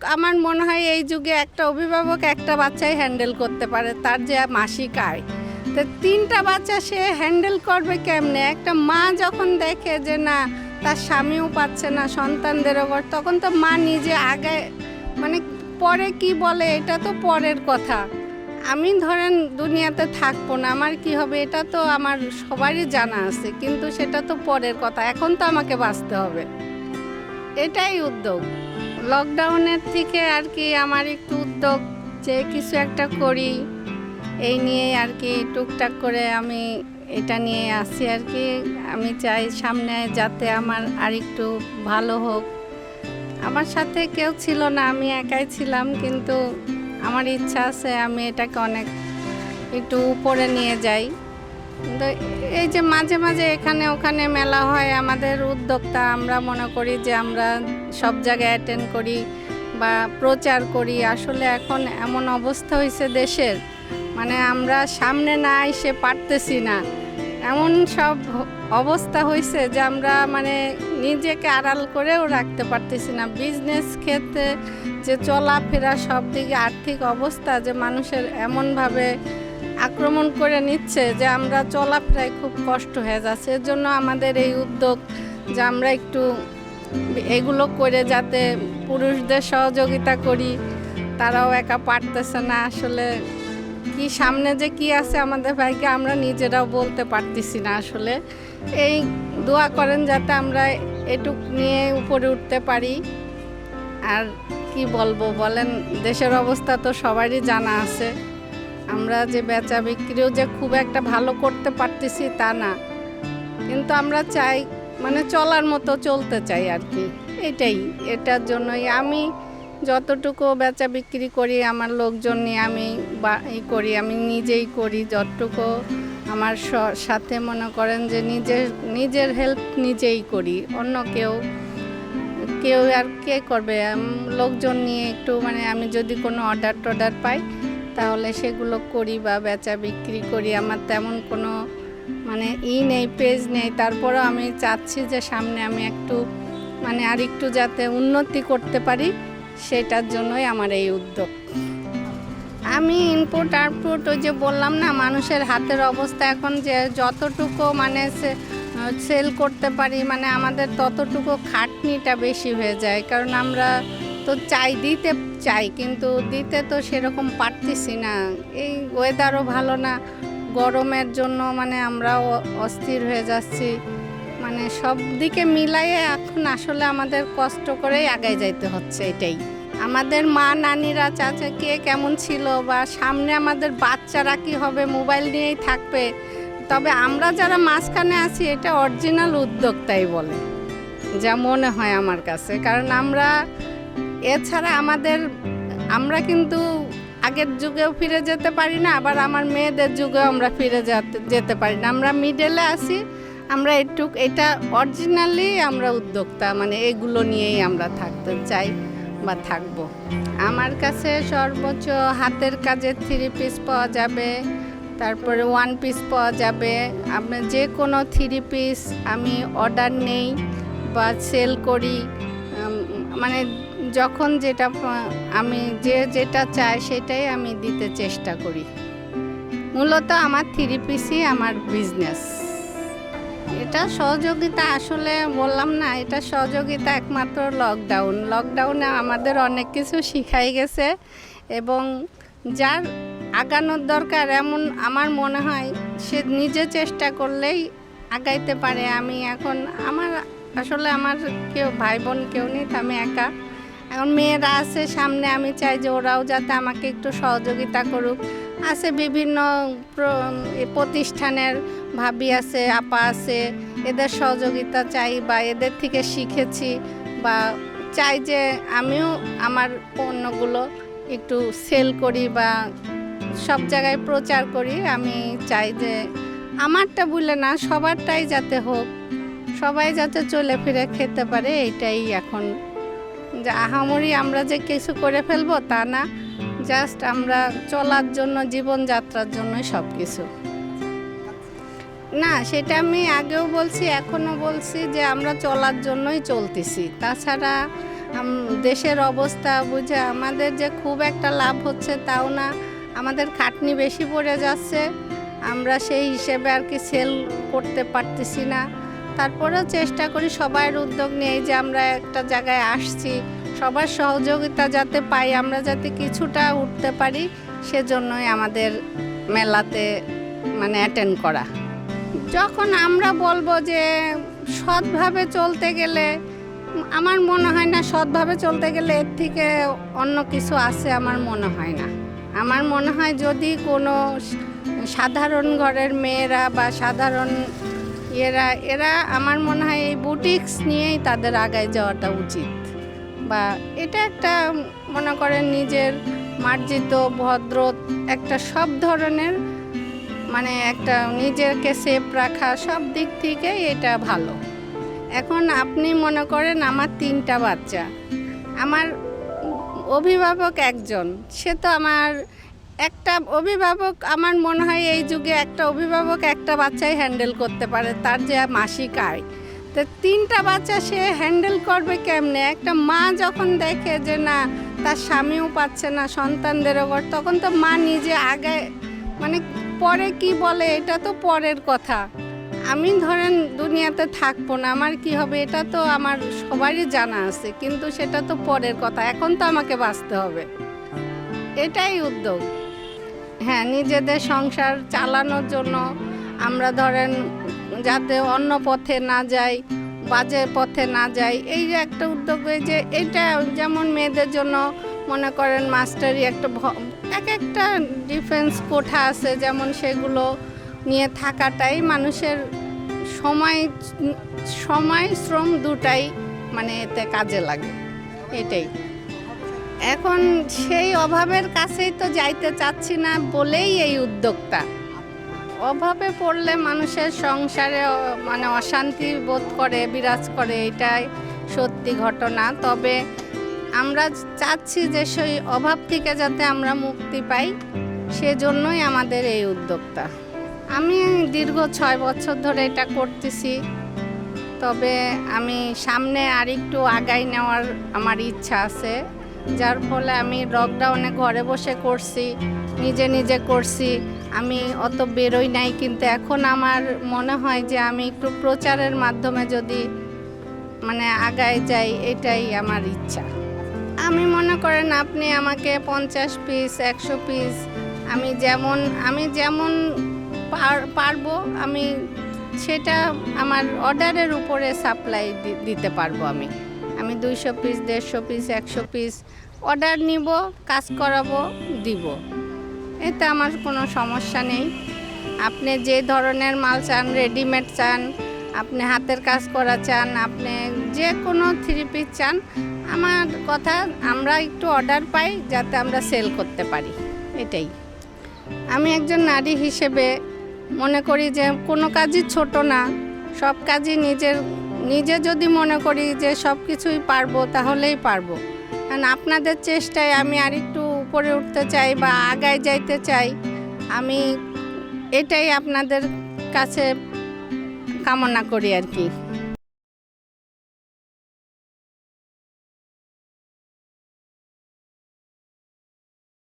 আমার মনে হয় এই যুগে একটা অভিভাবক একটা বাচ্চাই হ্যান্ডেল করতে পারে, তার যে মাসিক আয়। তো 3টা বাচ্চা সে হ্যান্ডেল করবে কেমনে? একটা মা যখন দেখে যে না তার স্বামীও পাচ্ছে না, সন্তানদেরও, তখন তো মা নিজে আগে মানে পরে কি বলে এটা তো পরের কথা। আমি ধরেন দুনিয়াতে থাকবো না, আমার কি হবে এটা তো আমার সবারই জানা আছে, কিন্তু সেটা তো পরের কথা। এখন তো আমাকে বাঁচতে হবে, এটাই উদ্যোগ। লকডাউনের থেকে আর কি আমার একটু উদ্যোগ যে কিছু একটা করি, এই নিয়ে আর কি টুকটাক করে আমি এটা নিয়ে আসি আর কি। আমি চাই সামনে যাতে আমার আর একটু ভালো হোক। আমার সাথে কেউ ছিল না, আমি একাই ছিলাম, কিন্তু আমার ইচ্ছা আছে আমি এটাকে অনেক একটু উপরে নিয়ে যাই। তো এই যে মাঝে মাঝে এখানে ওখানে মেলা হয়, আমাদের উদ্যোক্তা আমরা মনে করি যে আমরা সব জায়গায় অ্যাটেন্ড করি বা প্রচার করি। আসলে এখন এমন অবস্থা হয়েছে দেশের, মানে আমরা সামনে না এসে পারতেছি না, এমন সব অবস্থা হয়েছে যে আমরা মানে নিজেকে আড়াল করেও রাখতে পারতেছি না। বিজনেস ক্ষেত্রে যে চলাফেরা, সব দিকে আর্থিক অবস্থা যে মানুষের এমনভাবে আক্রমণ করে নিচ্ছে যে আমরা চলাফেরায় খুব কষ্ট হয়ে যাচ্ছে। এর জন্য আমাদের এই উদ্যোগ যে আমরা একটু এগুলো করে যাতে পুরুষদের সহযোগিতা করি, তারাও একা পারতেছে না। আসলে কি সামনে যে কি আছে আমাদের ভাইকে আমরা নিজেরাও বলতে পারতেছি না। আসলে এই দোয়া করেন যাতে আমরা এটুক নিয়ে উপরে উঠতে পারি। আর কি বলবো বলেন, দেশের অবস্থা তো সবারই জানা আছে। আমরা যে বেচা বিক্রিও যে খুব একটা ভালো করতে পারতেছি তা না, কিন্তু আমরা চাই মানে চলার মতো চলতে চাই আর কি। এটার জন্যই আমি যতটুকু বেচা বিক্রি করি আমার লোকজন নিয়ে আমি করি, আমি নিজেই করি যতটুকু আমার সাথে মনে করেন যে নিজের হেল্প নিজেই করি। অন্য কেউ আর কে করবে? লোকজন নিয়ে একটু মানে আমি যদি কোনো অর্ডার পাই তাহলে সেগুলো করি বা বেচা বিক্রি করি। আমার তেমন কোনো মানে নেই, পেজ নেই। তারপরেও আমি চাচ্ছি যে সামনে আমি একটু মানে আর একটু যাতে উন্নতি করতে পারি, সেটার জন্যই আমার এই উদ্যোগ। আমি ইনপুট আউটপুট ওই যে বললাম না, মানুষের হাতের অবস্থা এখন যে যতটুকু মানে সেল করতে পারি, মানে আমাদের ততটুকু খাটনিটা বেশি হয়ে যায়। কারণ আমরা তো দিতে চাই, কিন্তু দিতে তো সেরকম পারতেছি না। এই ওয়েদারও ভালো না, গরমের জন্য মানে আমরাও অস্থির হয়ে যাচ্ছি। মানে সব দিকে মিলাইয়ে এখন আসলে আমাদের কষ্ট করেই আগায় যাইতে হচ্ছে। এটাই আমাদের মা নানিরা চাচা কে কেমন ছিল, বা সামনে আমাদের বাচ্চারা কি হবে, মোবাইল নিয়েই থাকবে। তবে আমরা যারা মাঝখানে আছি এটা অরিজিনাল উদ্যোক্তাই বলে, যা মনে হয় আমার কাছে। কারণ আমরা এছাড়া আমরা কিন্তু আগের যুগেও ফিরে যেতে পারি না, আবার আমার মেয়েদের যুগেও আমরা ফিরে যেতে পারি না। আমরা মিডলে আছি। আমরা এটা অরিজিনালি আমরা উদ্যোক্তা, মানে এগুলো নিয়েই আমরা থাকতে চাই বা থাকবো। আমার কাছে সর্বোচ্চ হাতের কাজের 3 পিস পাওয়া যাবে, তারপরে 1 পিস পাওয়া যাবে। আপনার যে কোনো 3 পিস আমি অর্ডার নেই বা সেল করি। মানে যখন যেটা আমি যেটা চাই সেটাই আমি দিতে চেষ্টা করি। মূলত আমার 3 পিসই আমার বিজনেস। এটা সহযোগিতা আসলে বললাম না, এটা সহযোগিতা একমাত্র লকডাউনে আমাদের অনেক কিছু শিখাই গেছে, এবং যার আগানোর দরকার এমন আমার মনে হয় সে নিজে চেষ্টা করলেই আগাইতে পারে। আমি এখন আসলে আমার কেউ ভাই বোন কেউ নেই, আমি একা। এখন মেয়েরা আছে সামনে, আমি চাই যে ওরাও যাতে আমাকে একটু সহযোগিতা করুক। আছে বিভিন্ন প্রতিষ্ঠানের ভাবি আছে, আপা আছে, এদের সহযোগিতা চাই বা এদের থেকে শিখেছি, বা চাই যে আমিও আমার পণ্যগুলো একটু সেল করি বা সব জায়গায় প্রচার করি। আমি চাই যে আমারটা বলে না, সবারটাই যাতে হোক, সবাই যাতে চলে ফিরে খেতে পারে। এইটাই এখন যে আহামরি আমরা যে কিছু করে ফেলবো তা না, জাস্ট আমরা চলার জন্য, জীবনযাত্রার জন্যই সব কিছু না। সেটা আমি আগেও বলছি, এখনও বলছি যে আমরা চলার জন্যই চলতেছি। তাছাড়া দেশের অবস্থা বুঝে আমাদের যে খুব একটা লাভ হচ্ছে তাও না, আমাদের খাটনি বেশি পড়ে যাচ্ছে, আমরা সেই হিসেবে আর কি সেল করতে পারতেছি না। তারপরেও চেষ্টা করি সবার উদ্যোগ নিয়ে, যে আমরা একটা জায়গায় আসছি, সবার সহযোগিতা যাতে পাই, আমরা যাতে কিছুটা উঠতে পারি, সেজন্যই আমাদের মেলাতে মানে অ্যাটেন্ড করা। যখন আমরা বলবো যে সৎভাবে চলতে গেলে, আমার মনে হয় না সৎভাবে চলতে গেলে এর থেকে অন্য কিছু আছে, আমার মনে হয় না। আমার মনে হয় যদি কোনো সাধারণ ঘরের মেয়েরা বা সাধারণ এরা আমার মনে হয় এই বুটিক্স নিয়েই তাদের আগায় যাওয়াটা উচিত। বা এটা একটা মনে করেন নিজের মার্জিত ভদ্র একটা সব ধরনের মানে একটা নিজেকে সেফ রাখা, সব দিক থেকে এটা ভালো। এখন আপনি মনে করেন আমার 3টা বাচ্চা, আমার অভিভাবক একজন, সে তো আমার একটা অভিভাবক, আমার মনে হয় এই যুগে একটা অভিভাবক একটা বাচ্চাই হ্যান্ডেল করতে পারে, তার যে মাসিক আয়। তো 3টা বাচ্চা সে হ্যান্ডেল করবে কেমনে? একটা মা যখন দেখে যে না তার স্বামীও পাচ্ছে না, সন্তানদেরও, তখন তো মা নিজে আগে মানে পরে কি বলে এটা তো পরের কথা। আমি ধরেন দুনিয়াতে থাকবো না, আমার কি হবে এটা তো আমার সবারই জানা আছে, কিন্তু সেটা তো পরের কথা, এখন তো আমাকে বাঁচতে হবে, এটাই উদ্যোগ। হ্যাঁ, নিজেদের সংসার চালানোর জন্য আমরা ধরেন যাতে অন্য পথে না যাই, বাজে পথে না যাই, এই যে একটা উদ্যোগ, যে এটা যেমন মেয়েদের জন্য মনে করেন মাস্টারি একটা ডিফেন্স কোঠা আছে, যেমন সেগুলো নিয়ে থাকাটাই মানুষের সময় শ্রম দুটাই মানে এতে কাজে লাগে, এটাই। এখন সেই অভাবের কাছেই তো যাইতে চাচ্ছি না বলেই এই উদ্যোগটা। অভাবে পড়লে মানুষের সংসারে মানে অশান্তি বোধ করে, বিরাজ করে, এটাই সত্যি ঘটনা। তবে আমরা চাচ্ছি যে সেই অভাব থেকে যাতে আমরা মুক্তি পাই, সেজন্যই আমাদের এই উদ্যোগটা। আমি দীর্ঘ 6 বছর ধরে এটা করতেছি, তবে আমি সামনে আরেকটু আগাই নেওয়ার আমার ইচ্ছা আছে, যার ফলে আমি লকডাউনে ঘরে বসে করছি, নিজে করছি, আমি অত বেরোই নাই। কিন্তু এখন আমার মনে হয় যে আমি একটু প্রচারের মাধ্যমে যদি মানে আগায় যাই, এটাই আমার ইচ্ছা। আমি মনে করেন আপনি আমাকে 50 পিস 100 পিস আমি যেমন পারবো, আমি সেটা আমার অর্ডারের উপরে সাপ্লাই দিতে পারবো। আমি 200 পিস 150 পিস 100 পিস অর্ডার নিব, কাজ করাবো, দিব, এতে আমার কোনো সমস্যা নেই। আপনি যে ধরনের মাল চান, রেডিমেড চান, আপনি হাতের কাজ করা চান, আপনি যে কোনো 3 পিস চান, আমার কথা আমরা একটু অর্ডার পাই যাতে আমরা সেল করতে পারি, এটাই। আমি একজন নারী হিসেবে মনে করি যে কোনো কাজই ছোট না, সব কাজই নিজে যদি মনে করি যে সব কিছুই পারবো, তাহলেই পারবো। কারণ আপনাদের চেষ্টায় আমি আরেকটু উপরে উঠতে চাই বা আগায় যাইতে চাই, আমি এটাই আপনাদের কাছে কামনা করি আর কি।